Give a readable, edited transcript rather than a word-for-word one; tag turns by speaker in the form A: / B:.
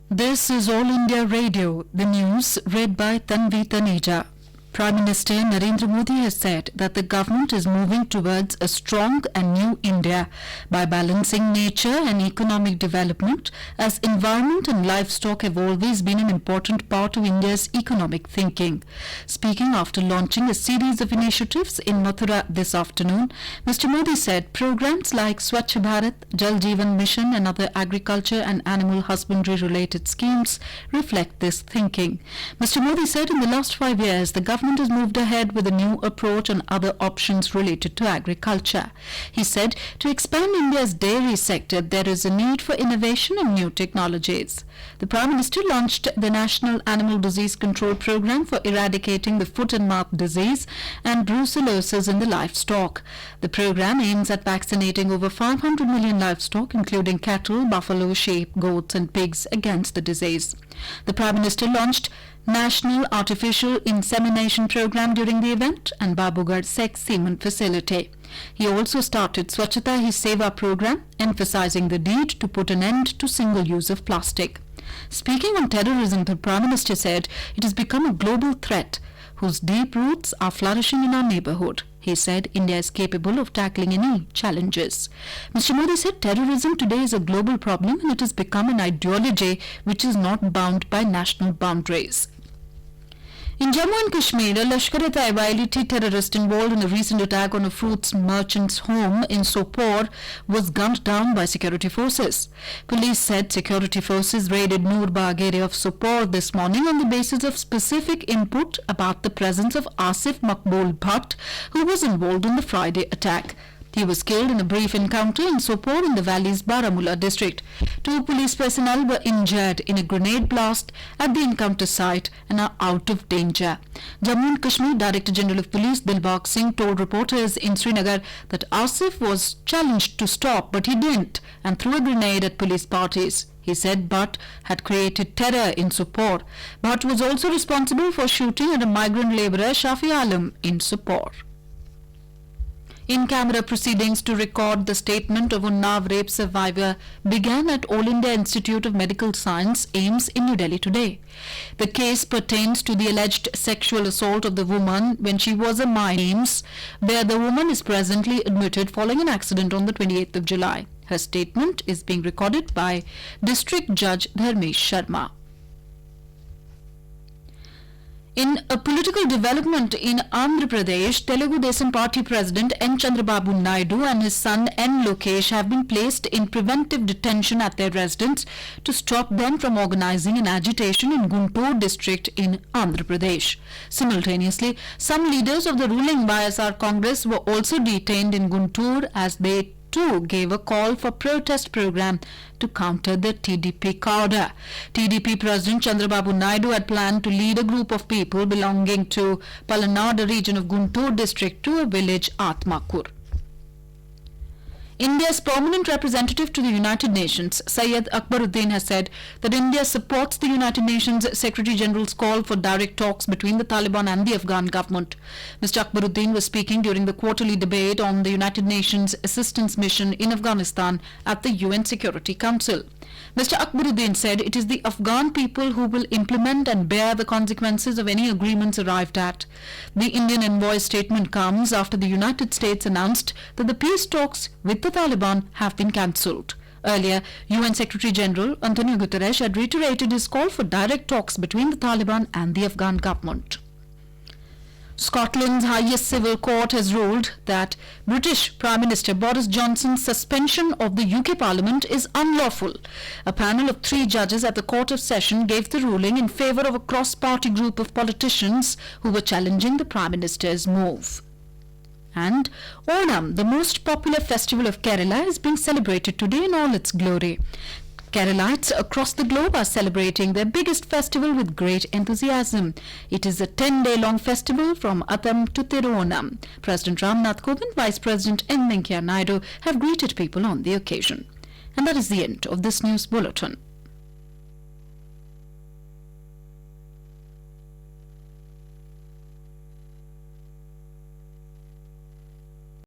A: This is All India Radio, the news read by Tanvi Taneja. Prime Minister Narendra Modi has said that the government is moving towards a strong and new India by balancing nature and economic development, as environment and livestock have always been an important part of India's economic thinking. Speaking after launching a series of initiatives in Mathura this afternoon, Mr. Modi said programs like Swachh Bharat, Jal Jeevan Mission and other agriculture and animal husbandry related schemes reflect this thinking. Mr. Modi said in the last 5 years the government has moved ahead with a new approach on other options related to agriculture. He said to expand India's dairy sector, there is a need for innovation and new technologies. The Prime Minister launched the National Animal Disease Control Program for eradicating the foot and mouth disease and brucellosis in the livestock. The program aims at vaccinating over 500 million livestock, including cattle, buffalo, sheep, goats and pigs, against the disease. The Prime Minister launched National Artificial Insemination Program during the event and Babugarh Sex Semen Facility. He also started Swachhata Hi Seva program, emphasizing the need to put an end to single use of plastic. Speaking on terrorism, the Prime Minister said it has become a global threat whose deep roots are flourishing in our neighborhood. He said India is capable of tackling any challenges. Mr. Modi said terrorism today is a global problem and it has become an ideology which is not bound by national boundaries. In Jammu and Kashmir, a Lashkar-e-Taiba elite terrorist involved in a recent attack on a fruits merchant's home in Sopore was gunned down by security forces. Police said security forces raided Noorbagh area of Sopore this morning on the basis of specific input about the presence of Asif Makbul Bhatt, who was involved in the Friday attack. He was killed in a brief encounter in Sopore in the valley's Baramulla district. 2 police personnel were injured in a grenade blast at the encounter site and are out of danger. Jammu and Kashmir Director General of Police Dilbagh Singh told reporters in Srinagar that Asif was challenged to stop, but he didn't and threw a grenade at police parties. He said Bhatt had created terror in Sopore. Bhatt was also responsible for shooting at a migrant labourer, Shafi Alam, in Sopore. In-camera proceedings to record the statement of Unnao rape survivor began at All India Institute of Medical Science, AIIMS, in New Delhi today. The case pertains to the alleged sexual assault of the woman when she was a minor, AIIMS, where the woman is presently admitted following an accident on the 28th of July. Her statement is being recorded by District Judge Dharmesh Sharma. In a political development in Andhra Pradesh, Telugu Desam Party President N. Chandrababu Naidu and his son N. Lokesh have been placed in preventive detention at their residence to stop them from organizing an agitation in Guntur district in Andhra Pradesh. Simultaneously, some leaders of the ruling YSR Congress were also detained in Guntur as they too gave a call for protest program to counter the TDP cadre. TDP President Chandrababu Naidu had planned to lead a group of people belonging to Palanada region of Guntur district to a village Atmakur. India's permanent representative to the United Nations, Syed Akbaruddin, has said that India supports the United Nations Secretary General's call for direct talks between the Taliban and the Afghan government. Mr. Akbaruddin was speaking during the quarterly debate on the United Nations assistance mission in Afghanistan at the UN Security Council. Mr. Akbaruddin said it is the Afghan people who will implement and bear the consequences of any agreements arrived at. The Indian envoy's statement comes after the United States announced that the peace talks with the Taliban have been cancelled. Earlier, UN Secretary General Antonio Guterres had reiterated his call for direct talks between the Taliban and the Afghan government. Scotland's highest civil court has ruled that British Prime Minister Boris Johnson's suspension of the UK Parliament is unlawful. A panel of 3 judges at the Court of Session gave the ruling in favour of a cross-party group of politicians who were challenging the Prime Minister's move. And Onam, the most popular festival of Kerala, is being celebrated today in all its glory. Keralites across the globe are celebrating their biggest festival with great enthusiasm. It is a 10-day-long festival from Atham to Tirunam. President Ramnath Kovind, Vice President M. Venkaiah Naidu have greeted people on the occasion. And that is the end of this news bulletin.